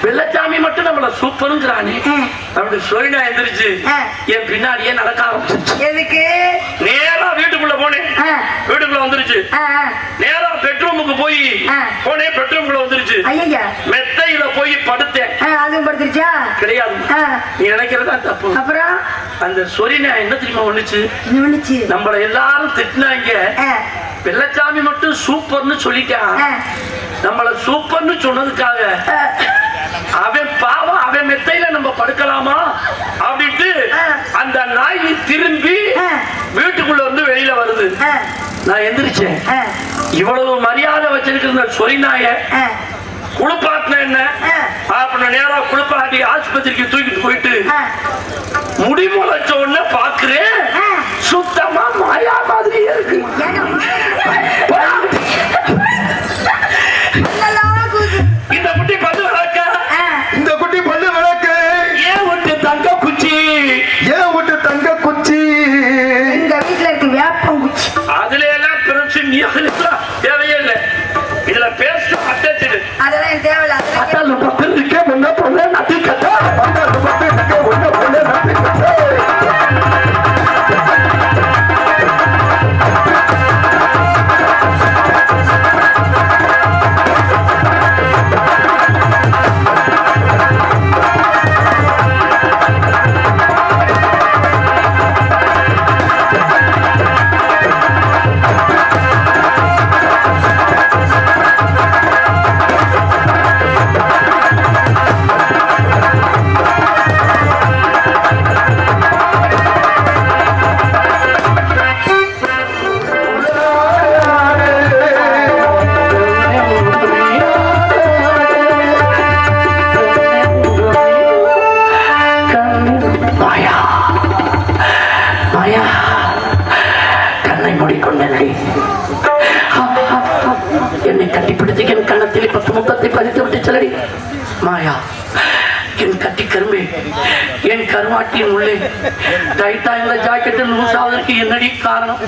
வெள்ளச்சாமி மட்டும் நம்மள சூப்பருங்கிறானே அப்படி சொல்லி நான் எந்திரிச்சு என் பின்னாடியே நடக்க ஆரம்பிச்சிருச்சு. எதுக்கு? நேரா வீட்டுக்குள்ள போனேன். வீட்டுக்குள்ள வந்துருச்சு. நேரா பெட்ரூமுக்கு போய் போனேன். பெட்ரூமுக்குள்ள வந்துருச்சு. மெத்தையில போய் படுத்தேன். அதுவும் படுத்துருச்சா? கிடையாது, நீ நினைக்கிறதா தப்பு. அப்புறம் அந்த சொரினா என்ன தெரியுமா ஒண்ணுச்சு? நம்மள எல்லாரும் திட்டினாங்க. வெள்ளச்சாமி மட்டும் சூப்பர்னு சொல்லிட்டான். நம்மள சூப்பர்னு சொன்னதுக்காக அவன் பாவம், அவன் மெத்தையில நம்ம படுக்கலாமா அப்படின்ட்டு அந்த நாய் திரும்பி வீட்டுக்குள்ள வந்து வெளியில வருது. நான் எந்திரிச்சேன். இவ்வளவு மரியாதை வச்சிருக்கிற சொரி நாய குளிப்பாட்டின என்ன அப்படின்னு நேரம் குளிப்பாட்டி ஆஸ்பத்திரிக்கு தூக்கிட்டு போயிட்டு முடிமுளைச்ச உடனே பாக்குறேன், சுத்தமா மாயா மாதிரி இருக்கு. இந்த குட்டி பல்லு விளக்க, இந்த குட்டி பல்லு விளக்க, ஏன் விட்டு தங்க குச்சி, ஏன் விட்டு தங்க குச்சி, எங்க வீட்டுல இருக்கு வேப்பம் குச்சி. அதுல எல்லாம் பிரச்சனை தேவையே இல்லை. இதுல பேஸ்ட் அட்டாச்சு, அதெல்லாம் தேவையில்லை. அட்டால பத்து இருக்க முன்ன போல நட்டு கட்டா, பத்தால பத்து இருக்க முன்ன போல நட்டு கட்டா. என்னை கட்டிப்பிடித்து என் கண்ணத்தில் 10 முத்தத்தை பதித்து விட்டு செல்லடி மாயா. என் கட்டி கரும்பே, என் கருவாட்டின் உள்ளே டைட்டா இந்த ஜாக்கெட்டு லூஸ் ஆவதற்கு என்னடி காரணம்?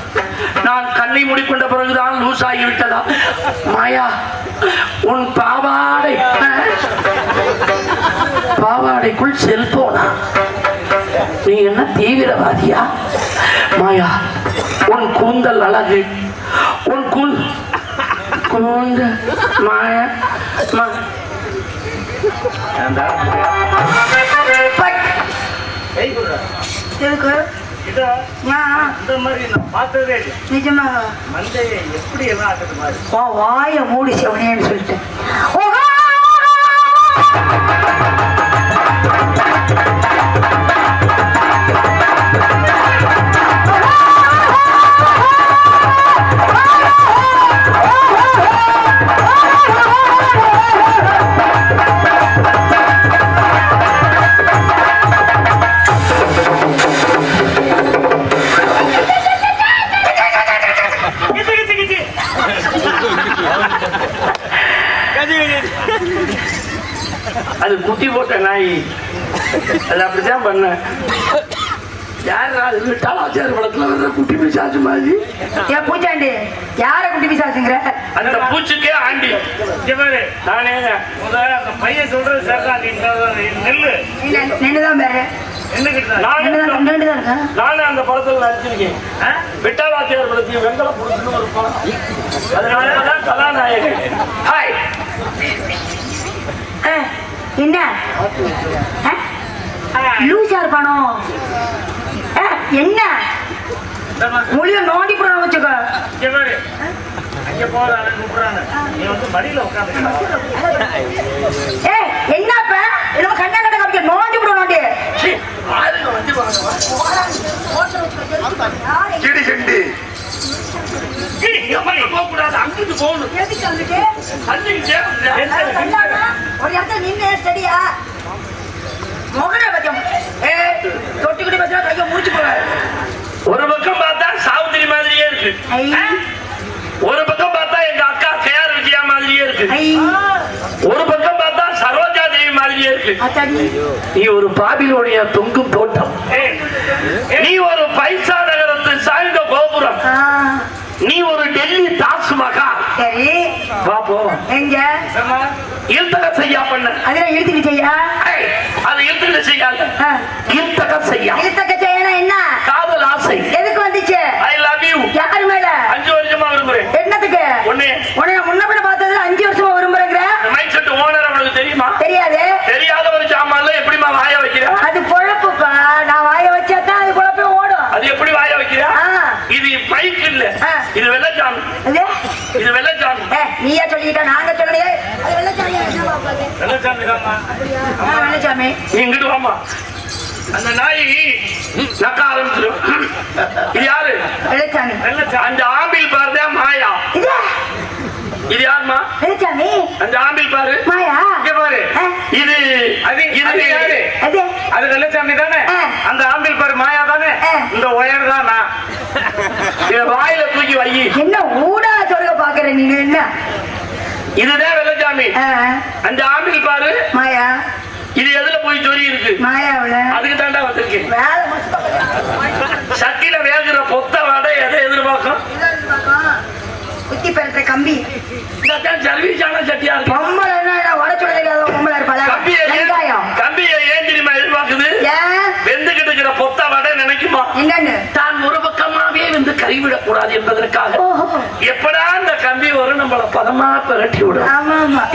நான் கண்ணை மூடிக்கொண்ட பிறகுதான் லூஸ் ஆகிவிட்டதா? மாயா, உன் பாவாடைக்குள் செல்போனா? நீ என்ன தீவிரவாதியா? மாயா, உன் கூந்தல் அழகு, உன் கூந்தல் மாயா வாய மூடி செவனேன்னு சொல்லிட்டு அது குட்டி போட்ட நாய். அது அப்படித்தான் பண்ண. யாரு விட்டாலாச்சார படத்துல வர்ற குட்டி பிசாசு மாதிரி. ஏன் பூச்சாண்டி, யார குட்டி பிசாசுங்கிற? அந்த பூச்சுக்கே ஆண்டி. நானே அந்த பையன் சொல்றது சேர்த்தா நெல்லு நின்றுதான் பேரு. நானே அந்த படத்துல நடிச்சிருக்கேன். விட்டாலாச்சார படத்தையும் வெங்கல புடிச்சுன்னு ஒரு படம். அதனாலதான் கதாநாயகன். ஹாய், என்ன லூசா இருப்பானோ? என்ன மொழிய நோண்டி போறான்னு வச்சுக்கோ. என்னப்ப என்ன கண்ணா கட்ட காமிக்க நோண்டி போட நோண்டி அங்கிட்டு போகணும். ஒரு இடத்துல நின்று ஸ்டடியா மொகனை பத்தியம் தொட்டிக்கிட்டு பத்தியா கையை முடிச்சு போற. ஒரு பக்கம் பார்த்தா சாவித்திரி மாதிரியே இருக்கு, ஒரு பக்கம் பார்த்தா எங்க அக்கா கேஆர் விஜயா மாதிரியே இருக்கு, ஒரு பக்கம் பார்த்தா சரோஜா தேவி மாதிரியே இருக்கு. நீ ஒரு பாபிலோனிய தொங்கும் தோட்டம், நீ ஒரு பைசா நகரத்து சாய்ந்த கோபுரம், நீ ஒரு டெல்லி தாஜ்மஹால். சரி பாப்போம் எங்க இழுத்தக செய்யா பண்ண அதெல்லாம் இழுத்து தெரியுமா? தெரியாது. தெரியாத ஒரு சாமான்ல எப்படிமா வாய வைக்கிற? அது பொழப்புப்பா. நான் வாய வச்சாதான் அது பொழப்பே ஓடும். அது எப்படி வாய வைக்கிற? இது பைக் இல்ல, இது வெள்ளச்சாமி. இது வெள்ளச்சாமி. நீயா சொல்லிக்கிட்ட, நாங்க சொல்லலையே. அது வெள்ளச்சாமி. வெள்ளச்சாமி தாமா. வெள்ளச்சாமி நீ இங்கிட்டு வாமா. அந்த நாய் நக்க ஆரம்பிச்சிடும். இது யாரு? வெள்ளச்சாமி. அந்த ஆம்பிள் பாருதா மாயா. இது யாருமா? வெள்ளச்சாமி. அந்த ஆம்பிள் பாரு மாயா. இங்க பாரு. இது இது யாரு? அது வெள்ளச்சாமி தானே. அந்த ஆம்பிள் பாரு மாயா தானே. இந்த ஒயர் தான் நான். இத வாயில தூக்கி வை. என்ன ஊடா சொல்ல பாக்குற நீ? என்ன இதுதான் வெள்ளச்சாமி. அந்த ஆம்பிள் பாரு மாயா. இது எதுல போய் சொல்லி இருக்கு? மாயாவுல. அதுக்கு தாண்டா வந்திருக்கேன். வேலை சட்டியில வேகுற பொத்த வடை எதை எதிர்பார்க்கும்? குத்தி பெருத்த கம்பி. சர்வீஸான சட்டியா இருக்கு. பொம்பளை என்ன வட சொல்ல தெரியாத பொம்பளை இருப்பாளா? கம்பியை ஏன் தெரியுமா எதிர்பார்க்குது? வெந்துகிட்டு இருக்கிற பொத்த வடை நினைக்குமா என்னன்னு? தான் ஒரு பக்கமாவே வந்து கைவிடக் கூடாது என்பதற்காக எப்படா இந்த கம்பி வரும் நம்மள பதமா பிரட்டி விடும்.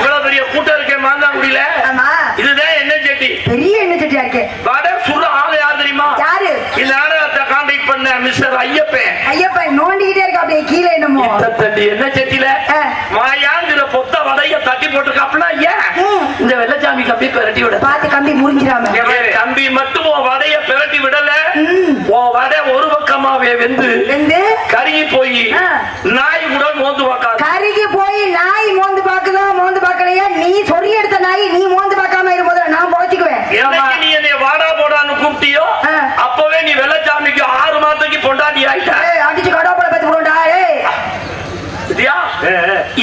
இவ்வளவு பெரிய கூட்டம் இருக்கேன் மாந்தாங்குடியில. இதுதான் எண்ணெய் சட்டி. பெரிய எண்ணெய் சட்டியா இருக்கு. வடை சுட ஆளு யார் தெரியுமா? யாரு? இந்த நாடகத்தை கான்டாக்ட் பண்ண மிஸ்டர் ஐயப்பன். ஐயப்பன் நோண்டிக்கிட்டே இருக்க அப்படியே கீழே என்னமோ தட்டி எண்ணெய் சட்டியில மாயாங்கிற பொத்த வடைய தட்டி போட்டுருக்காப்ல. ஏன் இந்த வெள்ளச்சாமி கம்பி பிரட்டி விட பார்த்து கம்பி முறிஞ்சிடாம. கம்பி மட்டும் வடைய பிரட்டி விடல. வடை ஒரு பக்கமாவே வெந்து கருகி போய் நாய் கூட மோந்து பார்க்காது. கருகி போய் நாய் மோந்து பாக்குதோ மோந்து பாக்கலையா? நீ சொல்லி எடுத்த நாய் நீ மோந்து பார்க்காம இருக்கும்போது நான் போச்சுக்குவேன். நீ என்னை வாடா போடான்னு கூப்பிட்டியோ அப்பவே நீ வெள்ளச்சாமிக்கு 6 மாதத்துக்கு பொண்டாட்டி ஆயிட்ட. அடிச்சு கடவுளை பத்தி போடா.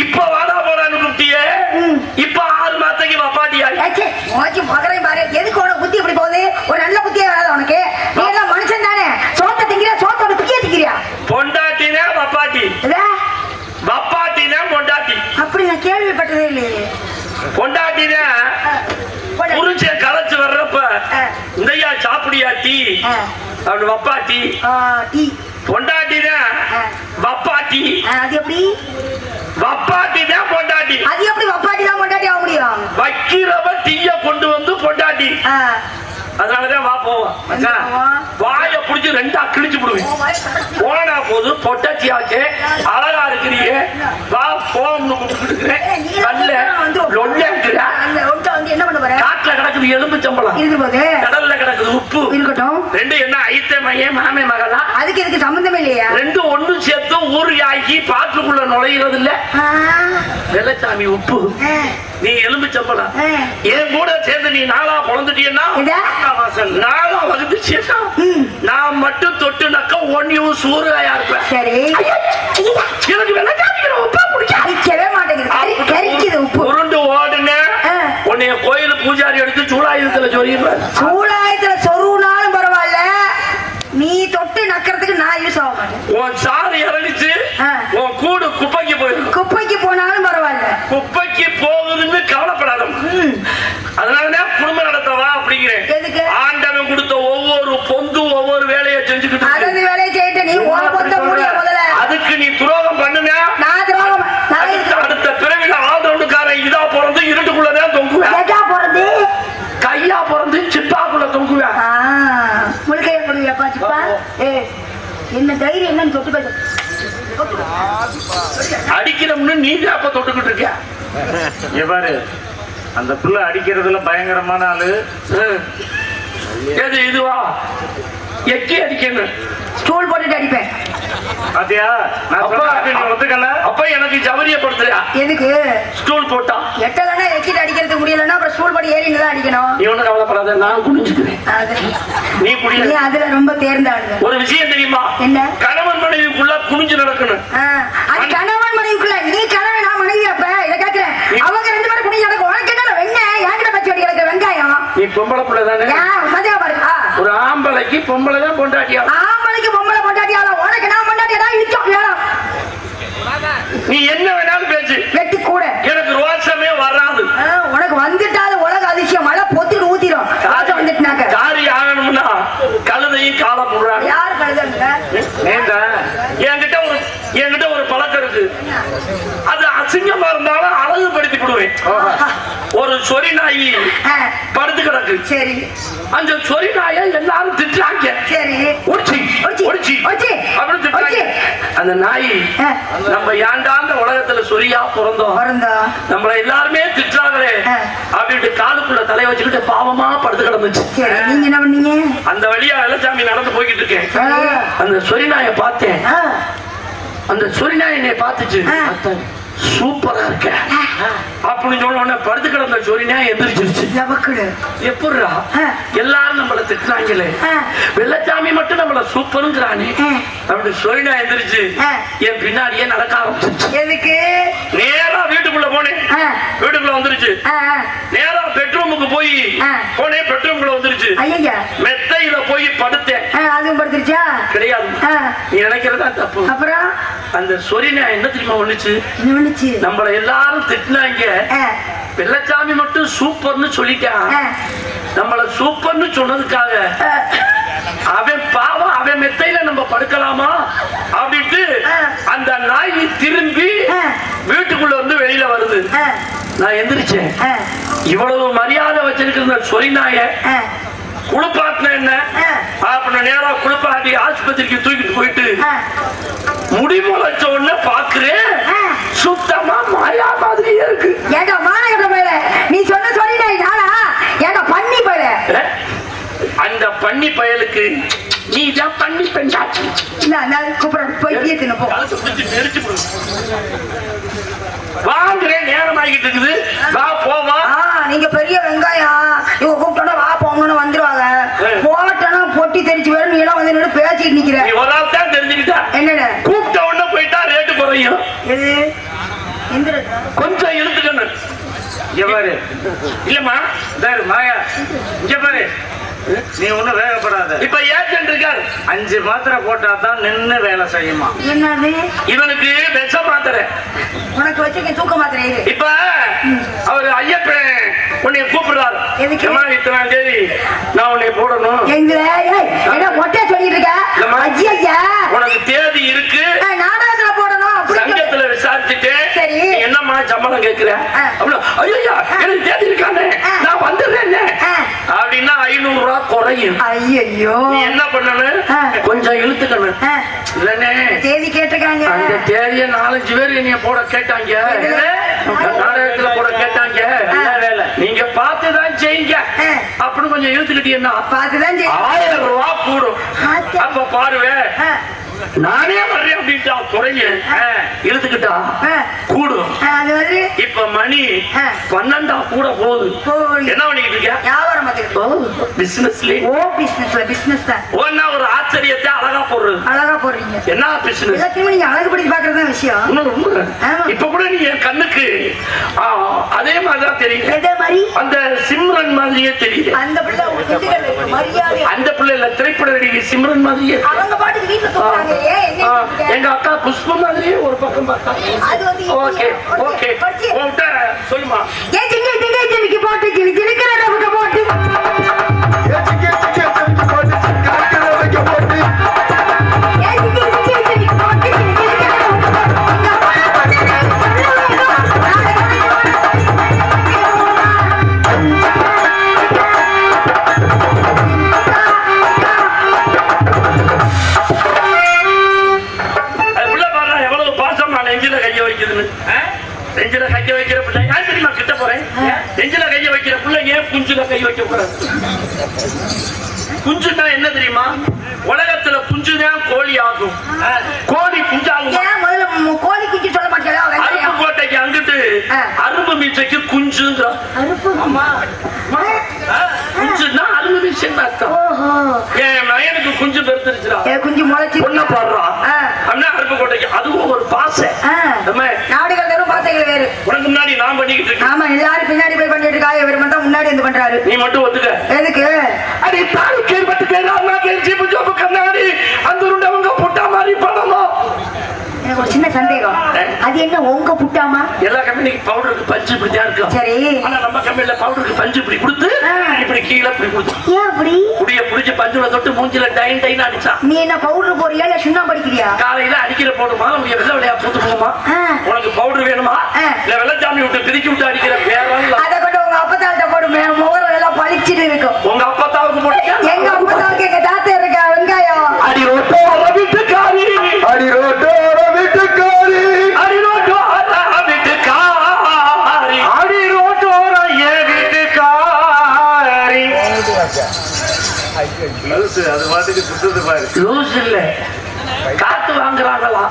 இப்ப வாடா போடான்னு கூப்பிட்டியே, இப்ப 6 மாதத்துக்கு வப்பாட்டி ஆயிடுச்சு. எதுக்கு உனக்கு புத்தி எப்படி போகுது? ஒரு நல்ல புத்தியே வராது உனக்கு. நீ எல்லாம் மனுஷன் தானே. சோத்த திங்கிறியா? சோத்தோட புக்கிய திங்கிறியா? பொண்டாட்டினா வப்பாட்டி, வப்பாட்டினா பொண்டாட்டி. அப்படி நான் கேள்விப்பட்டதே இல்லையே. பொண்டாட்டினா புருஷன் கலைச்சு வர்றப்ப இந்தையா சாப்பிடியா டீ அப்படி வப்பாட்டி. பொண்டாட்டினா வப்பாட்டி. அது எப்படி? வப்பாட்டி தான் பொண்டாட்டி. அது எப்படி வப்பாட்டி தான் பொண்டாட்டி ஆக முடியும்? வைக்கிறவ டீய கொண்டு வந்து பொண்டாட்டி. அதனாலதான் வா போவோம். வாய புடிச்சு 2 கிழிச்சு விடுவேன். போனா போது பொட்டாச்சியாச்சு அழகா இருக்கிறீங்க வா போம்னு கூப்பிட்டு என்ன பண்ண போற? காட்டுல கிடக்குது எலும்பு சம்பளம், கடல்ல கிடக்குது உப்பு இருக்கட்டும். 2 என்ன ஐத்த மையம் மாமே மகளா? அதுக்கு இதுக்கு சம்பந்தமே இல்லையா? 2 ஒண்ணு சேர்த்து ஊரு ஆக்கி பாட்டுக்குள்ள நுழைகிறது இல்ல. வெள்ளச்சாமி உப்பு, நீ எலும்பு சம்பளம். என் கூட சேர்ந்து நீ 4ஆ பொழந்துட்டீங்கன்னா 4ஆ வகுத்துச்சேன்னா நான் மட்டும் தொட்டு நக்க 1 யூஸ் ஊறுகாயா இருப்பேன். சரி, எனக்கு வெள்ளச்சாமி உப்பா பிடிக்கவே மாட்டேங்குது. உப்பு உருண்டு ஓடுன உன்னைய கோயில் பூஜாரி எடுத்து சூளாயுதத்துல சொல்லிடுவேன். சூளாயுதத்துல சொருனாலும் பரவாயில்ல, நீ தொட்டு நக்கிறதுக்கு நான் யூஸ் ஆக மாட்டேன். உன் சாறு இறங்கிச்சு உன் கூடு குப்பைக்கு போயிடும். குப்பைக்கு போனாலும் பரவாயில்ல, குப்பைக்கு போகுதுன்னு கவலைப்படாத. அதனாலதான் குடும்பம் நடத்தவா அப்படிங்கிறேன். ஆண்டவன் கொடுத்த ஒவ்வொரு பொந்தும் ஒவ்வொரு வேலையை செஞ்சுக்கிட்டு வேலையை செய்யிட்டு நீ அதுக்கு நீ துரோகம் பண்ணுன. நான் துரோகம் அடுத்த பிறவில ஆதரவுக்காரன் இதா பிறந்து இருட்டுக்குள்ளதான் தொங்குவேன். கையா பிறந்து சிப்பாக்குள்ள தொங்குவேன். முழுக்கைய கொடுவியாப்பா சிப்பா? என்ன தைரியம் என்னன்னு தொட்டு பேச அடிக்கிறோம்னு நீங்க அப்ப தொட்டுக்கிட்டு இருக்க. பாரு அந்த புள்ள அடிக்கிறதுல பயங்கரமான ஆளு. எது இதுவா? எக்கி அடிக்கணும். ஸ்டூல் போட்டுட்டு அடிப்பேன். பாத்தியா? அப்ப எனக்கு ஜவரியப்படுத்துறியா? எதுக்கு ஸ்டூல் போட்டா? எட்டலன்னா எக்கிட்டு அடிக்கிறதுக்கு முடியலன்னா அப்புறம் ஸ்டூல் போட்டு ஏறி தான் அடிக்கணும். நீ ஒண்ணு கவலைப்படாத, நான் குடிச்சுக்கிறேன். நீ குடிய அதுல ரொம்ப தேர்ந்தாடு. ஒரு விஷயம் தெரியுமா? என்ன? கணவன் மனைவிக்குள்ள குனிஞ்சு நடக்கணும். அது கணவன் மனைவிக்குள்ள. நீ கணவன் நான் மனைவி. அப்ப இதை கேட்கிறேன், அவங்க 2 பேரும் குனிஞ்சு நடக்கும். உனக்கு என்ன வெண்ண யாங்கிட்ட பச்சை வடி கிடக்க வெங்காயம்? நீ பொம்பளை பிள்ளை தானே? சந்தேகம் பாருங்க. ஒரு ஆம்பளைக்கு பொம்பளை தான் பொண்டாட்டியா? ஆம்பளைக்கு பொம்பளை பொண்டாட்டியால? உனக்கு நான் பொண்டாட்டியா? இழுச்சோம் வேணும். நீ என்ன வேணாலும் பேச்சு, வெட்டி கூட எனக்கு ரோசமே வராது. உனக்கு வந்துட்டாலும் உலக அதிசயம் மழை பொத்திட்டு ஊத்திரும். ராஜா வந்துட்டுனாக்க காரி ஆகணும்னா கழுதையும் காலம் போடுறாங்க. யாரு கழுதைங்க? என்கிட்ட ஒரு பழக்கம் இருக்கு. அது அசிங்கமா இருந்தாலும் அழகுபடுத்தி விடுவேன். ஒரு சொறி நாய் ஆ, படுத்து கிடக்கு. சரி அந்த சொறி நாயை எல்லாரும் திட்டுறாங்க. சரி ஒடிச்சி ஒடிச்சி, ஒடிச்சி ஒடிச்சி, அப்படின்னு திட்டுறாங்க. அந்த நாய் ஆ, நம்ம ஏன்டா அந்த உலகத்துல சொரியா பிறந்தோம், பிறந்தா நம்மள எல்லாருமே திட்டுறாங்களே ஆ. அப்படின்ட்டு காலுக்குள்ள தலைய வச்சுக்கிட்டு பாவமா படுத்து கிடந்துச்சு. சரி நீங்க என்ன பண்ணீங்க? அந்த வழியா வெள்ளச்சாமி நடந்து போய்கிட்டு இருக்கேன். ஆ, அந்த சொறி நாயை பார்த்தேன். ஆ, அந்த சொறி நாய் என்னை பார்த்துச்சு. ஆ. சூப்பரா இருக்க அப்படின்னு சொன்ன உடனே படுத்து கிடந்த சொறி நாய் எந்திரிச்சிருச்சு. எவக்குடு எப்படிரா ஆ. எல்லாரும் நம்மள திட்டுறாங்களே, ஆ. வெள்ளச்சாமி மட்டும் நம்மள சூப்பருங்கிறானே ஆ. அப்படி சொறி நாய் எந்திரிச்சு ஆ. என் பின்னாடியே நடக்க ஆரம்பிச்சிருச்சு. எதுக்கு? நேரா வீட்டுக்குள்ள போனேன். ஆ, வீட்டுக்குள்ள வந்துருச்சு. ஆ, ஆ. நேரா பெட்ரூமுக்கு போய் ஆ. போனேன். பெட்ரூமுக்குள்ள வந்துருச்சு. ஐயா, மெத்தையில போய் படுத்தேன். அதுவும் படுத்துருச்சா? கிடையாது, ஆ, நீ நினைக்கிறதா தப்பு. அப்புறம் அந்த சொறி நாய் என்ன தெரியுமா பண்ணுச்சு, என்ன பண்ணுச்சு? நம்மள எல்லாரும் திட்டினாங்க, ஆ, வெள்ளச்சாமி மட்டும் சூப்பர்னு சொல்லிட்டான். ஆ, நம்மள சூப்பர்னு சொன்னதுக்காக ஆ, அவன் பாவம், அவன் மெத்தையில நம்ம படுக்கலாமா அப்படின்ட்டு ஆ. அந்த நாய் திரும்பி ஆ. வீட்டுக்குள்ள வந்து வெளியில வருது. ஆ, நான் எந்திரிச்சேன். ஆ, இவ்வளவு மரியாதை வச்சிருக்கிற சொறி நாய ஆ, குளிப்பாட்டின என்ன ஆ. அப்படின்னு நேரா குளிப்பாட்டி ஆஸ்பத்திரிக்கு தூக்கிட்டு போயிட்டு ஆ, முடி முளைச்ச உடனே பாக்குறேன், ஆ. சுத்தமா மாயா மாதிரியே இருக்கு. ஏண்டா மானகட்ட போயில நீ சொன்ன சொல்லிட்டாய் நானா? ஏண்டா பண்ணி போயில? அந்த பன்னி பயலுக்கு நீ தான் பண்ணி பெண்டாச்சு. இல்ல நான் கூப்பிடுறேன் போய் டீ தின்னு போ. வாங்குறேன், நேரம் ஆகிட்டு இருக்குது, வா போவா. ஆ, நீங்க பெரிய வெங்காயம் இவங்க கூப்பிட்டோட வா போங்கன்னு வந்துருவாங்க. போட்டனா பொட்டி தெரிச்சு வரும். நீ எல்லாம் வந்து நின்னு பேசிட்டு நிக்கிற. நீ ஒரு ஆள் தான் தெரிஞ்சுக்கிட்டா, என்னடா கூப்பிட்ட உடனே போயிட்டா ரேட்டு குறையும். இது எந்திர கொஞ்சம் இழுத்துக்கணும். இங்க பாரு, இல்லம்மா பாரு மாயா, இங்க பாரு, நீ ஒண்ணும் வேகப்படாத. இப்ப ஏஜென்ட் இருக்காரு, 5 மாத்திரை போட்டா தான் நின்னு வேலை செய்யுமா. என்னது? இவனுக்கு விஷ மாத்திரை. உனக்கு வச்சிருக்கேன் தூக்க மாத்திரை இது. இப்ப அவரு ஐயப்பன் உன்னை கூப்பிடுறாரு. எதுக்கு? ஏம்மா, இத்தனாம் தேதி நான் உன்னை போடணும். எங்க ஏய் என்ன மொட்டையா சொல்லிட்டு இருக்க? இல்லம்மா. ஐயா உனக்கு தேதி இருக்கு, நாடகத்துல போடணும் அப்படி சொல்லு. சங்கத்துல விசாரிச்சுட்டு சரி. நீ என்னம்மா சம்பளம் கேட்கிற அப்படின்னா, ஐயா எனக்கு தேதி இருக்கானே, நான் வந்துடுறேன் அப்படின்னா 500 ரூபாய் குறையும். ஐயோ நீ என்ன பண்ணணும், கொஞ்சம் இழுத்துக்கணும். இல்லனே தேதி கேட்டிருக்காங்க. அந்த தேதியை 4-5 பேர் என்னைய போட கேட்டாங்க, நாடகத்துல போட கேட்டாங்க. நீங்க பார்த்துதான் செய்யுங்க அப்படின்னு கொஞ்சம் இழுத்துக்கிட்டீங்கன்னா பார்த்துதான் 1000 ரூபாய் கூடும். அப்ப பாருவே, நானே வர்றேன் அப்படின்ட்டா குறையும், இழுத்துக்கிட்டா கூடும். அது வந்து இப்ப மணி 12 கூட போகுது. என்ன பண்ணிக்கிட்டு இருக்க? வியாபாரம் பார்த்துக்கிட்டு. பிசினஸ்ல ஓ பிசினஸ் தான். ஒன்னா ஒரு ஆச்சரியத்தை அழகா போடுறது. அழகா போடுறீங்க. என்ன பிசினஸ்? எல்லாத்தையும் நீங்க அழகுபடுத்தி பாக்குறதுதான் விஷயம். ஆமா. இப்ப கூட நீ என் கண்ணுக்கு அதே மாதிரிதான் தெரியுது. அதே மாதிரி அந்த சிம்ரன் மாதிரியே தெரியுது. அந்த பிள்ளை உங்களுக்கு மரியாதை. அந்த பிள்ளைல திரைப்பட நடிகை சிம்ரன் மாதிரியே. அவங்க பாட்டுக்கு வீட்டுல தூங்குறாங்க. ஏன் என்ன கேக்குறீங்க? எங்க அக்கா புஷ்ப மாதிரியே ஒரு பக்கம் பார்த்தா. அது வந்து ஓகே ஓகே உன்கிட்ட சொல்லுமா. ஏன் ஜிமிக்கு போட்டு ஜிமிக்கிற நமக்கு போட்டு நெஞ்சில கைய வைக்கிற பிள்ளை ஏன் தெரியுமா கிட்ட போறேன்? நெஞ்சில கைய வைக்கிற பிள்ளை ஏன் குஞ்சுல கை வைக்க கூடாது? குஞ்சுனா என்ன தெரியுமா? உலகத்துல குஞ்சுதான் கோழி ஆகும். கோழி குஞ்சாகும். முதல்ல கோழி குஞ்சு சொல்ல மாட்டேன். அருப்பு கோட்டைக்கு அங்கிட்டு அரும்பு மீசைக்கு குஞ்சுன்ற. குஞ்சுன்னா அரும்பு மீசைன்னு அர்த்தம். என் மகனுக்கு குஞ்சு பெருத்துருச்சுடா. குஞ்சு முளைச்சு பொண்ண பாடுறான் அண்ணா அருப்பு கோட்டைக்கு. அதுவும் ஒரு பாசை. நாடுகள் வேறும் பாசைகள் வேறு. உனக்கு முன்னாடி நான் பண்ணிக்கிட்டு இருக்கேன். ஆமா எல்லாரும் பின்னாடி போய் பண்ணிட்டு இருக்கா. இவர் மட்டும் முன்னாடி வந்து பண்றாரு. நீ மட்டும் ஒத்துக்க. எதுக்கு? அடி தாலி கேள்விப்பட்டு கேட்கறாங்க ஜீப்பு ஜோப்பு கண்ணாடி அந்த உருண்டவங்க புட்டா மாதிரி படணும். எனக்கு ஒரு சின்ன சந்தேகம். அது என்ன உங்க புட்டாமா? எல்லா கம்பெனிக்கு பவுடருக்கு பஞ்சு இப்படிதான் இருக்கும். சரி. ஆனா நம்ம கம்பெனில பவுடருக்கு பஞ்சு இப்படி கொடுத்து இப்படி கீழே இப்படி கொடுத்து. ஏன் அப்படி? புடிய புடிச்சு பஞ்சுல தொட்டு மூஞ்சில டைன் அடிச்சா. நீ என்ன பவுடர் போறியா இல்ல சுண்ணாம்பு அடிக்கிறியா? காலையில அடிக்கிற போடுமா உங்க வெள்ள விளையா பூத்து போகுமா? உனக்கு பவுடர் வேணுமா இல்ல வெள்ளச்சாமி விட்டு பிரிக்கி விட்டு அடிக்கிற பேரா? அதை கொண்டு உங்க அப்பா லூசு, அது பாட்டுக்கு சுத்துது பாரு. லூஸ் இல்ல, காத்து வாங்குறாங்களா?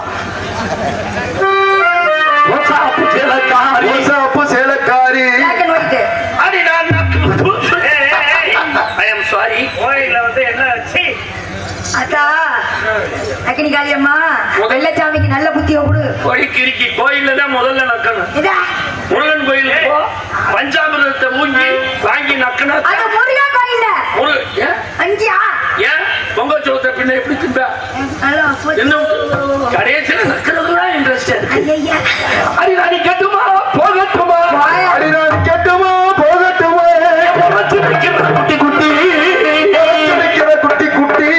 ஓசாப்பு சேலக்காரி, ஓசாப்பு சேலக்காரி. black and white. அடி நான் ஐ எம் சாரி. கோயில்ல வந்து என்ன வச்சு அக்கா அக்கினி காளியம்மா வெள்ளச்சாமிக்கு நல்ல புத்திய கொடு. கோழி கிறுக்கி கோயில்ல தான் முதல்ல நக்கணும். இதா முருகன் கோயிலுக்கு போ, பஞ்சாமிரதத்தை ஊங்கி வாங்கி நக்கணும். அது முருகன் கோயில்ல ஏன் அஞ்சியா ஏன் பொங்க சோத்த பின்ன எப்படி திம்ப? ஹலோ என்ன கடைசியில நக்கிறதுதான் இன்ட்ரெஸ்ட். ஐயா அடி கட்டுமா போகட்டுமா, அடி நான் கெட்டுமா போகட்டுமா, குட்டி குட்டி நிக்கிற குட்டி குட்டி,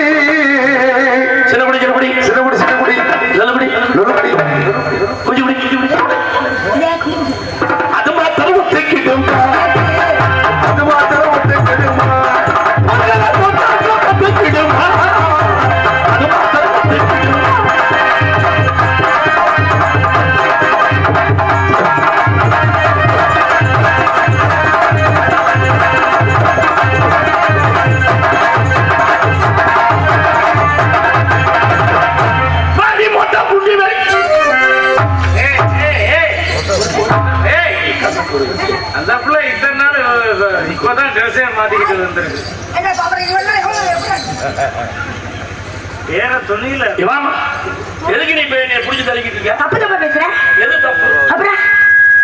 சிலபடி சிலபடி சின்னகுடி சின்னகுடி, சிலபடி நொறுக்குடி. குடி குடி குடி குடி அது மாத்திரம் ஒத்தைக்கிடும் அது மாத்திரம் ஒட்டு கெடுமா, அது மாத்திரம் ஒத்தைக்கிடும். பாடி மொட்டை புண்டி வை. அந்த பிள்ளை இத்தனை நாள் இப்பதான் ட்ரெஸ்ஸே மாத்திக்கிட்டு வந்துருக்கு. என்ன பாப்பறீங்க வேற துணியில இவாமா, எதுக்கு நீ இப்ப என்னை புடிச்சு தள்ளிக்கிட்டு இருக்க? தப்பு தப்பா பேசுற எது தப்பு? அப்புறம்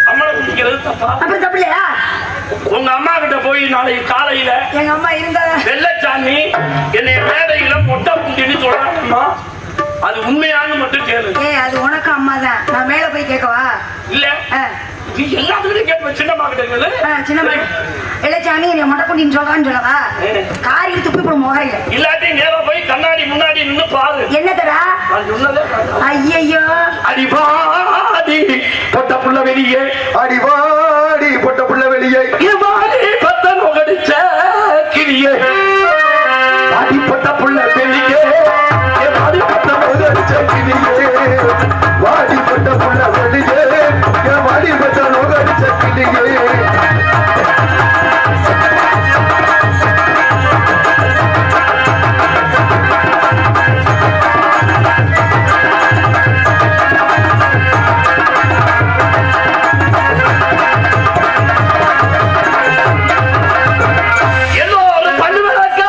அம்மனை பிடிக்கிறது தப்பா? அப்புறம் தப்பு இல்லையா? உங்க அம்மா கிட்ட போய் நாளைக்கு காலையில எங்க அம்மா இருந்தா வெள்ளச்சாமி என்னை மேடையில மொட்டை புட்டின்னு சொல்றாங்கம்மா, அது உண்மையான்னு மட்டும் கேளு. அது உனக்கு அம்மா தான். நான் மேல போய் கேட்கவா? இல்ல நீ எல்லாத்துக்கிட்டும் கேட்ப, சின்னம்மா கிட்ட கேளு. சின்ன வெள்ளச்சாமி நீ மொட்டை குண்டின்னு சொல்றான்னு சொல்லவா? காரில் துப்பி போடும் முகரையில. இல்லாட்டி நேரா போய் கண்ணாடி முன்னாடி நின்னு பாரு. என்ன தரா? நான் சொன்னதே ஐயோ அடிபாடி பொட்ட புள்ள வெளியே, அடிவாடி பொட்ட புள்ள வெளியே, இவாடி பத்த நுகடிச்ச கிளியே, அடிப்பட்ட புள்ள வெளியே, வாடி பட்ட நோகடிச்ச கிளியே, வாடி பட்ட புள்ள வெளியே, வாடி பட்ட நோகடிச்ச கிளியே. எல்லோரும் பல்லு விளக்க,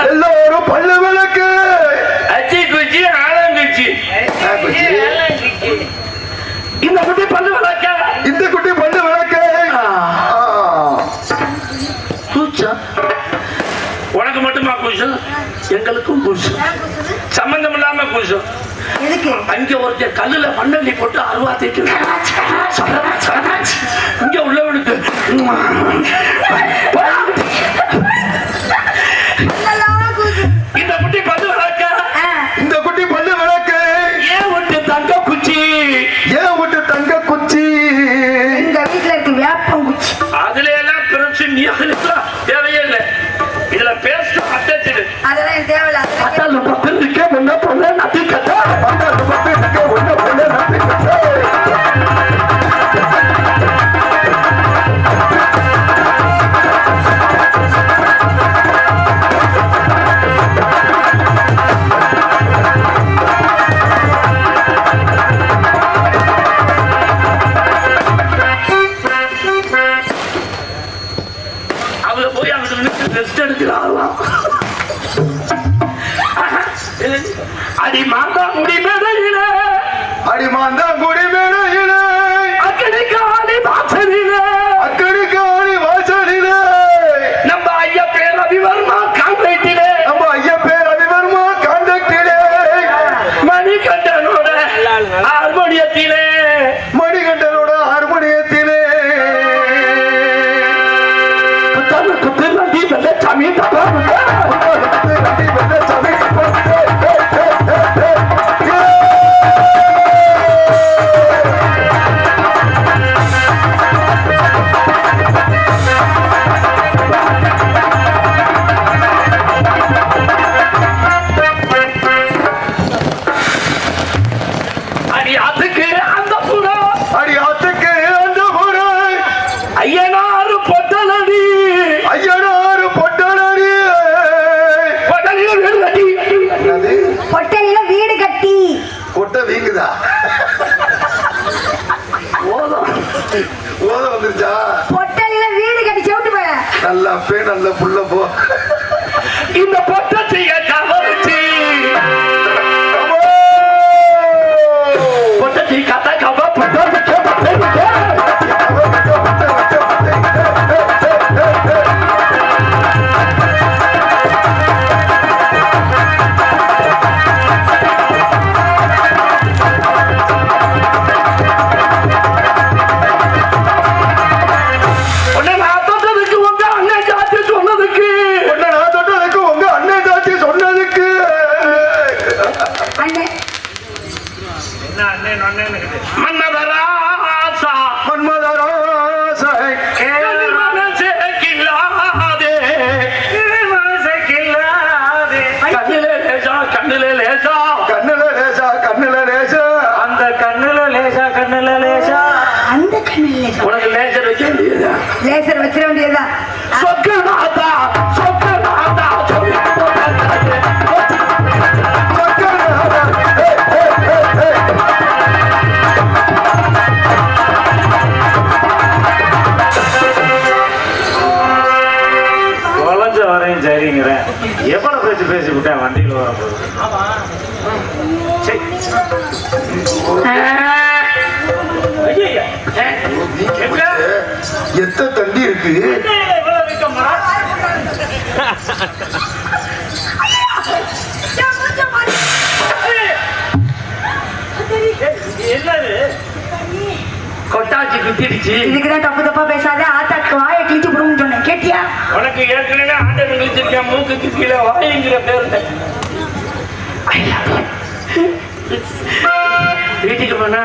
எல்லோரும் பல்லு விளக்கு. அச்சி குச்சி ஆலங்குச்சி, இந்த குட்டி பல்லு விளக்க. இந்த குட்டி பல்லு விளக்கு. கூச்சம் உனக்கு மட்டுமா கூச்சம்? எங்களுக்கும் கூச்சம், சம்பந்தம் இல்லாம கூச்சம். எதுக்கு? அங்க ஒருத்தர் கல்லுல மண்ணள்ளி போட்டு அருவா தேய்க்கு இங்க உள்ளவனுக்கு இந்த குட்டி பல்லு விளக்க. இந்த குட்டி பல்லு விளக்கு. ஏன் விட்டு தங்க குச்சி, ஏன் விட்டு தங்க குச்சி, எங்க வீட்டுல இருக்கு வேப்பம் குச்சி. அதுல எல்லாம் பிரச்சனை நீ தேவையே இல்லை. இதுல பேஸ்ட் அட்டாச்சு. அதெல்லாம் எனக்கு தேவையில்ல. அட்டால பத்து நிக்க முன்ன பொண்ணு நட்டி கட்ட, பத்தாண்டு பத்து நிக்க ஒண்ணு பொண்ணு நம்பி கட்ட. அவங்க போய் அங்கிட்டு ரெஸ்ட் எடுக்கிறாங்களாம். அடி மாந்தா முடி மேடையில, அடிமாந்தான் குடி மேடையில, அக்கடி காலி வாசலில, அக்கடி காணி வாசலிலே, நம்ம ஐயா பேர் ரவிவர்மா கான்ட்ராக்டிலே, நம்ம ஐயா பேர் ரவிவர்மா கான்ட்ராக்டிலே, மணிகண்டனோட ஹார்மோனியத்திலே, மணிகண்டனோட ஹார்மோனியத்திலே, குத்தல் குத்தல் நந்தி வெள்ளச்சாமி தப்பா ரவி வெள்ளச்சாமி அடி அதுக்கு அந்த புறம் அடி ஆத்துக்கு அந்த முறை ஐயனாறு பொட்டலடி, ஐயனாறு பொட்டலடி, நல்ல புள்ள போ. இந்த பொட்டச்சிய கவனிச்சு பொட்டச்சி கதை கவ மன்மதராசா மன்மதராசை மனசே கில்லாதே கண்ணிலே லேசா கண்ணிலே லேசா கண்ணுல லேசா கண்ணுல லேசா அந்த கண்ணுல லேசா கண்ணுல லேசா அந்த கண்ணில் உனக்கு லேசர் வைக்க வேண்டியதா லேசர் வச்சிட வேண்டியதா சொக்கநாதா சொக்கநாதா தொலைஞ்ச வரையும் சரிங்கிறேன். எவ்வளவு பேச்சு பேசி விட்டேன் வண்டியில் வரும்போது. சரி. எத்த தண்டி இருக்கு. என்னது கொட்டாச்சி குத்திடுச்சு. இதுக்குதான் தப்பு தப்பா பேசாத ஆத்தாக்கு வாயை கிழிச்சு விடுன்னு சொன்னேன் கேட்டியா உனக்கு ஏற்கனவே ஆண்டவன் கிழிச்சிருக்கேன். மூக்குக்கு கீழே வாயுங்கிற பேர். வீட்டுக்கு போனா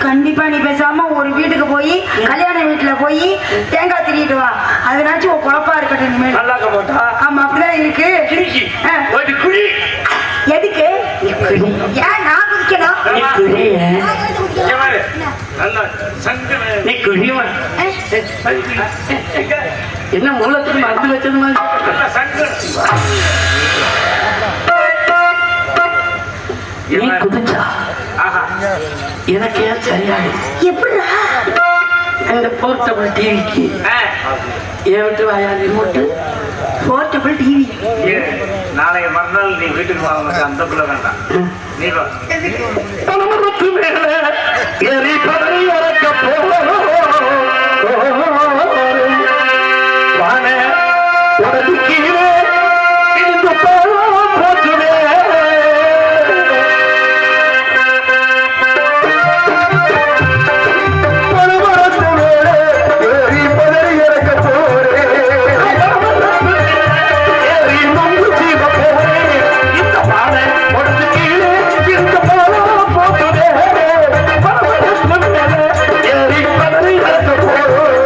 கண்டிப்பா நீ பேசாம ஒரு வீட்டுக்கு போய் கல்யாண வீட்டுல போய் தேங்காய் திரிட்டு வா. அதனாச்சும் உன் குழப்பா இருக்கட்டும் இனிமேல். நல்லா இருக்க மாட்டா. ஆமா அப்படிதான் இருக்கு. கிழிச்சி ஆ. ஒரு குழி. எதுக்கு ஏன் நான் குதிக்கணும் நீ குழிய. இங்க பாரு. நல்லா சங்கு நீ குழிமா. என்ன மூலத்துக்கு மருந்து வச்சது மாதிரி. நல்லா சங்கு நீ குதிச்சா ஆஹா எனக்கு ஏன் சரியாது. எப்படிடா அந்த போர்ட்டபிள் டிவிக்கு ஏன் விட்டு வாயா ரிமோட்டு. போர்ட்டபிள் டிவி நாளைக்கு மறுநாள் நீ வீட்டுக்கு வாங்க. அந்த பிள்ளை வேண்டாம். நீ வா. பணமரத்து மேல ஏறி பதறி இறக்க வான உடது கீழே இந்த போற்றுவே. பணமரத்து மேல ஏறி பதறி இறக்க போறேன். ஏறி நொங்கு ஜீவ போறேன். இந்த வான உடது கீழே இந்த போற்றுவே. பணமரத்து மேல ஏறி பதறி இறக்க போறேன்.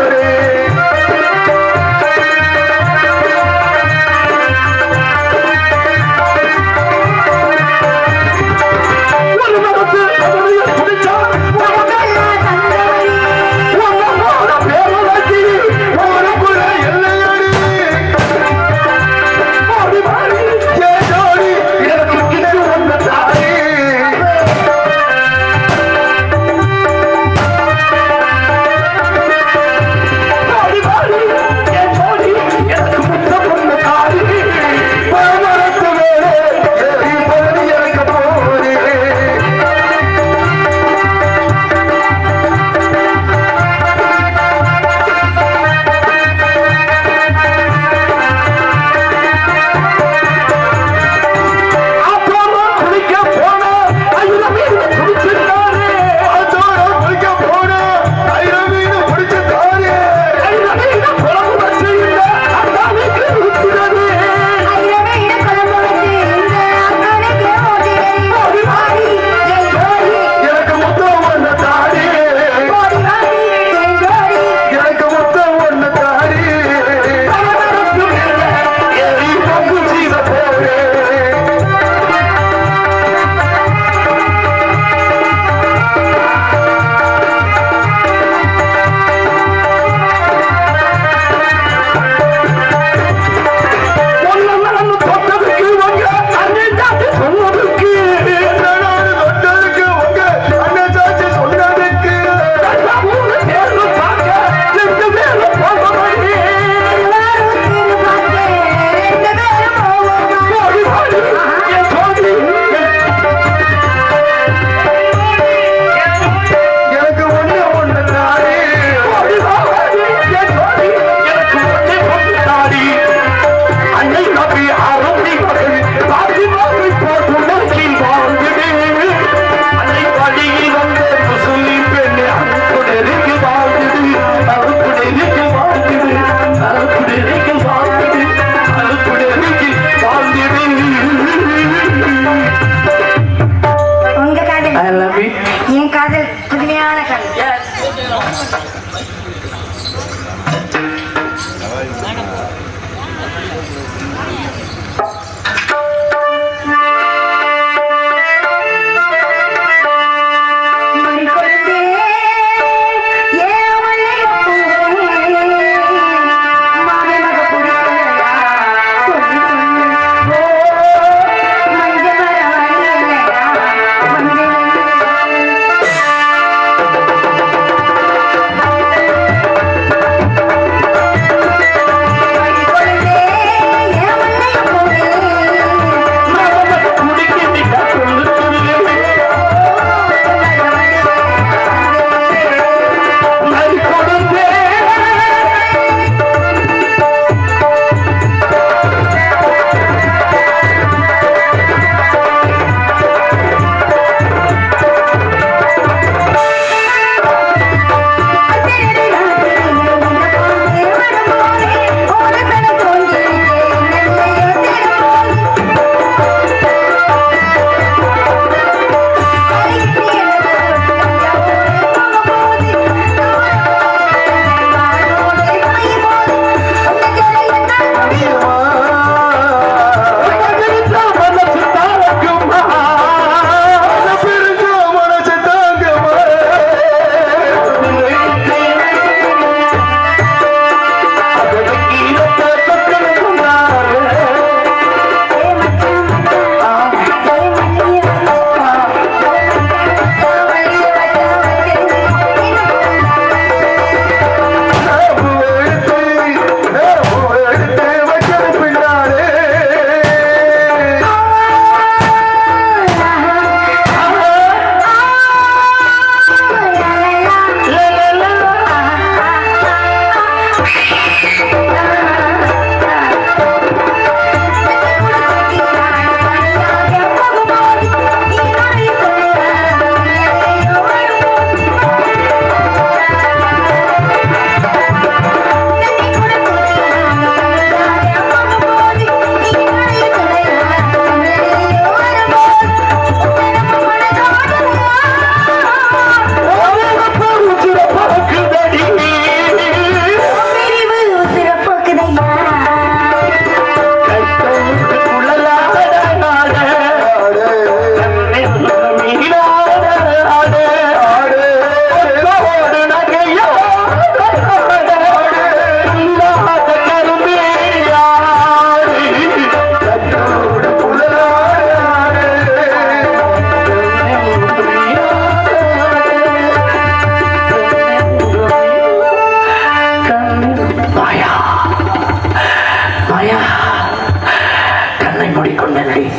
செல்லடி.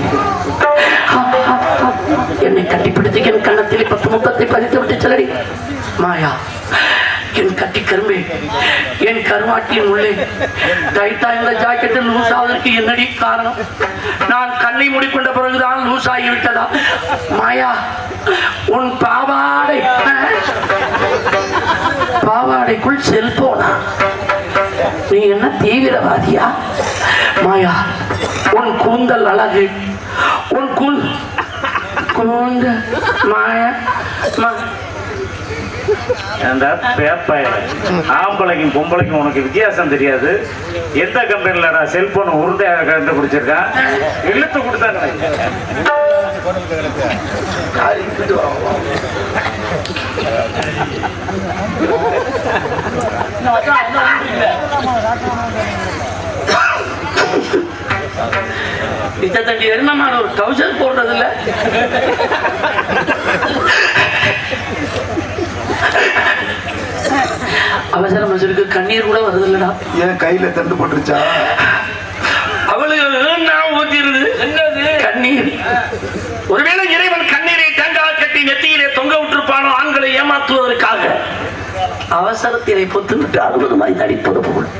என்னை கட்டிப்பிடித்து என் கன்னத்தில் 10 முத்தத்தை பதித்து விட்டு செல்லடி. மாயா, என் கட்டி கரும்பே, என் கருவாட்டியின் உள்ளே டைட்டா இந்த ஜாக்கெட்டில் லூஸ் ஆவதற்கு என்னடி காரணம்? நான் கண்ணை மூடிக்கொண்ட பிறகுதான் லூஸ் ஆகிவிட்டதா? மாயா, உன் பாவாடைக்குள் செல்போனா? நீ என்ன தீவிரவாதியா? மாயா, உன் கூந்தல் அழகு, உன் கூந்தல் மாயா. ஆம்பளைக்கும் பொம்பளைக்கும் உனக்கு வித்தியாசம் தெரியாது. எந்த கம்பெனிலடா செல்போன் உருண்டையாக கண்டுபிடிச்சிருக்கான்? இழுத்து கொடுத்தாங்க. தண்டி என்னமான ஒரு டவுசர் போடுறது இல்ல. அவசரம் அவசருக்கு கண்ணீர் கூட வருது இல்லடா. ஏன் கையில தண்டு போட்டுருச்சா? அவளுக்கு நான் ஊத்திருது என்னது கண்ணீர். ஒருவேளை இறைவன் கண்ணீரை தேங்காய் கட்டி நெத்தியிலே தொங்க விட்டிருப்பானோ ஆண்களை ஏமாற்றுவதற்காக. அவசரத்திலே பொத்து விட்டு அழுவதுமாய் நடிப்பது போல்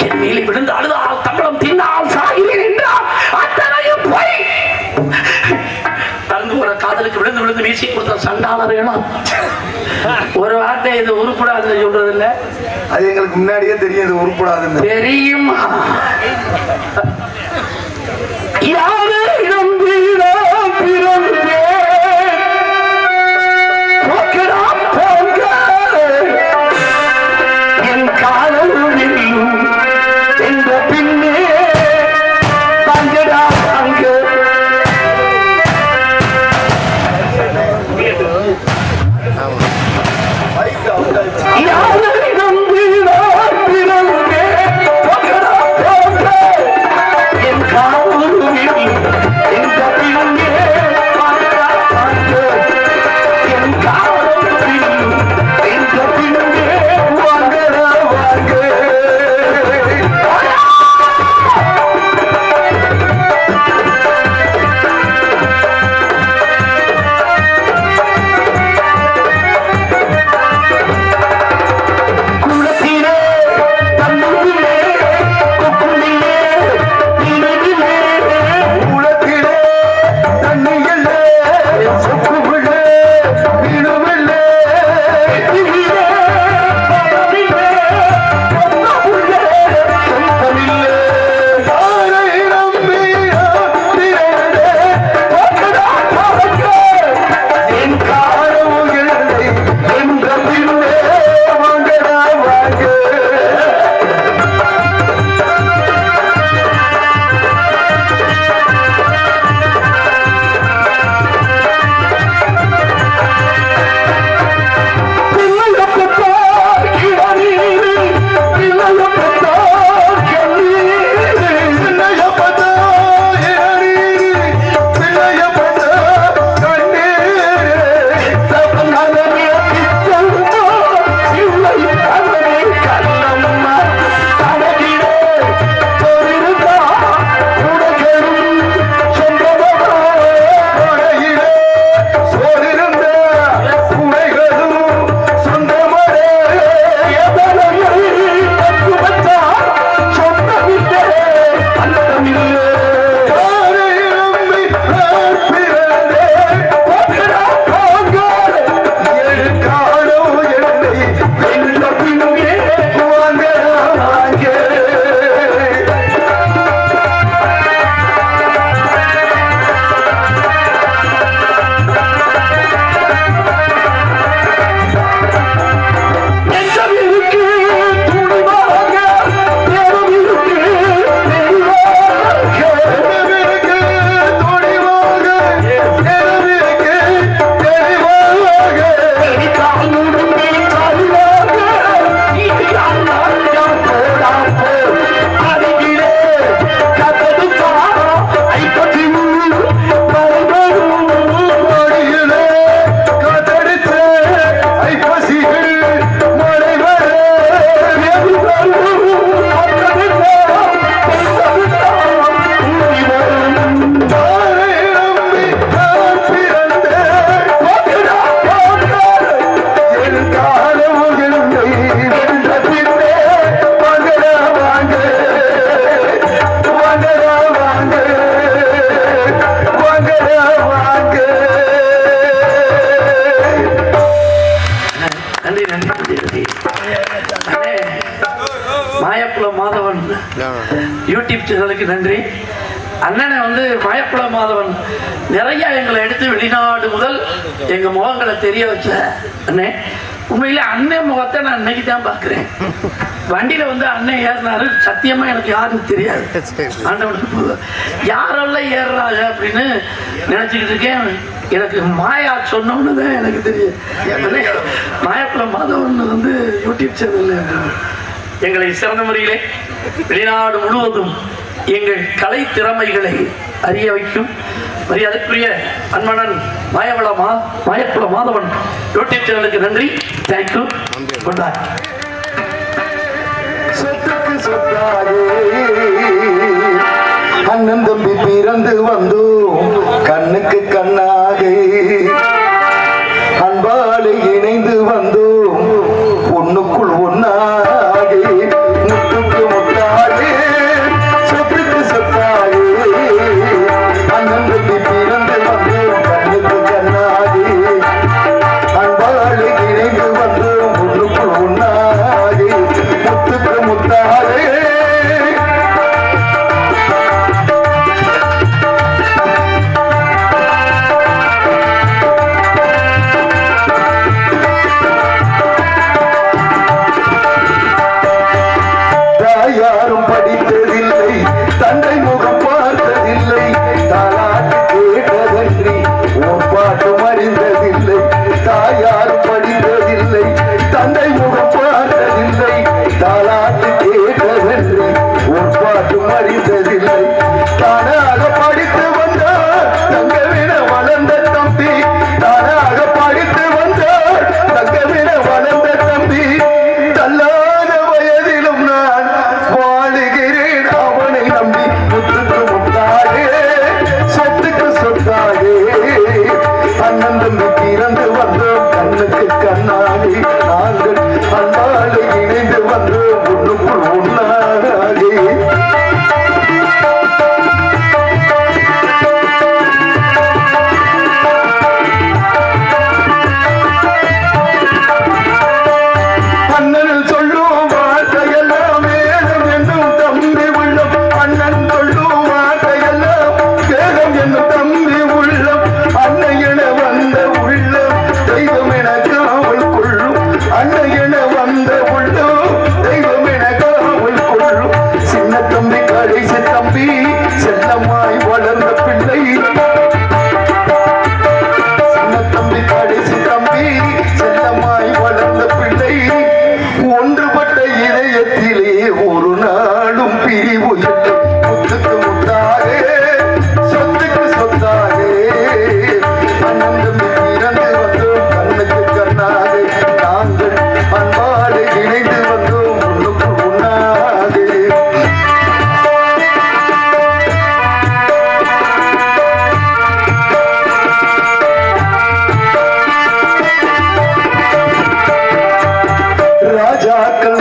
என் மேலே விழுந்து அழுதால் தமிழம் தின்னால் சாகிறேன் என்றால் அத்தனையும் போய் தந்து போற காதலுக்கு விழுந்து விழுந்து வீசி கொடுத்த சண்டாளர்களும் ஒரு வார்த்தை இது உருப்படாதுன்னு சொல்றது இல்ல. அது எங்களுக்கு முன்னாடியே தெரியும், இது உருப்படாதுன்னு தெரியுமா? யாரு நம்பினா பிறந்தே என் காலம் என்ற பின்னே தங்கடா அங்க யாரை நம்பினார் பிறந்தே என் காலம் என்ற பின்னே மாயப்புல மாதவன் யூடியூப் சேனலுக்கு நன்றி. அண்ணனை வந்து மாயப்புல மாதவன் நிறைய எங்களை எடுத்து வெளிநாடு முதல் எங்க முகங்களை தெரிய வச்ச அண்ணே. உண்மையில அண்ணன் முகத்தை நான் இன்னைக்கு தான் பாக்குறேன். வண்டியில வந்து அண்ணன் ஏறினாரு, சத்தியமா எனக்கு யாருன்னு தெரியாது. ஆண்டவனுக்கு யாரெல்லாம் ஏறுறாங்க அப்படின்னு நினைச்சுக்கிட்டு இருக்கேன். எனக்கு மாயா சொன்னோன்னு தான் எனக்கு தெரியும். மாயப்புல மாதவன் வந்து யூடியூப் சேனல்ல எங்களை சிறந்த முறையிலே வெளிநாடு முழுவதும் எங்கள் கலை திறமைகளை அறிய வைக்கும் மரியாதைக்குரிய அன்மனன் மாயப்புல மாதவன் யூடியூப் சேனலுக்கு நன்றி. தேங்க்யூ. Good bye. அண்ணன் தம்பி பிறந்து வந்தோம் கண்ணுக்கு கண்ணாக, அன்பாலை இணைந்து வந்தோம் ஒண்ணுக்குள் ஒன்னாக, முட்டுக்கு முட்டாக சொத்துக்கு சொத்தாக. அண்ணன் தம்பி பிறந்து வந்தோம் கண்ணுக்கு கண்ணாக, அன்பாலை இணைந்து வந்தோம் ஒண்ணுக்குள் ஒன்னாக, முத்துக்கு முத்தாக. யாரும் படித்ததில்லை, தந்தை முகம் பார்த்ததில்லை, தாலாட்டு கேட்டதன்றி ஓர் பாட்டும் அறிந்ததில்லை. தாயாரும் படித்ததில்லை, தந்தை முகம் பார்த்ததில்லை, தாலாட்டு கேட்டதன்றி ஓர் பாட்டும் அறிந்ததில்லை. தானாக படித்து வந்தார் தங்கவிட வளர்ந்த தம்பி, தானாக படித்து வந்தார் தங்கவிட வளர்ந்த தம்பி. தள்ளாத வயதிலும் நான் வாழுகிறேன் அவனை நம்பி, முத்துக்கு முத்தாகே சொத்துக்கு சொத்தாகே. அண்ணன் தம்பி பிறந்து வந்தோம் கண்ணுக்கு கண்ணாகி, நாங்கள் அன்பாலை இணைந்து வந்தோம் ஒண்ணுக்குள் ஒன்னாகி. அண்ணன் சொல்லும் வார்த்தையெல்லாம் வேதம் என்னும் தம்பி உள்ளம், அண்ணன் சொல்லும் வார்த்தையெல்லாம் வேதம் என்னும் தம்பி உள்ளம். அன்னை என வந்த உள்ளம் தெய்வம் என காவல் கொள்ளும், அன்னை என வந்த உள்ளம் தெய்வம் என காவல் கொள்ளும். சின்ன தம்பி கடைசி தம்பி செல்லமாய் வளர்ந்த பிள்ளை, சின்ன தம்பி கடைசி தம்பி செல்லமாய் வளர்ந்த பிள்ளை. ஒன்றுபட்ட இதயத்திலே ஒரு நாளும் பிரிவு இல்லை, முத்துக்கு முத்தாகே சொத்துக்கு சொத்தாகே. அண்ணன் தம்பி பிறந்து வந்தோம் கண்ணுக்கு கண்ணாக, நாங்கள் அன்பாடு இணைந்து வந்தோம் ஒண்ணுக்கு ஒன்னாகே. ராஜாக்கள்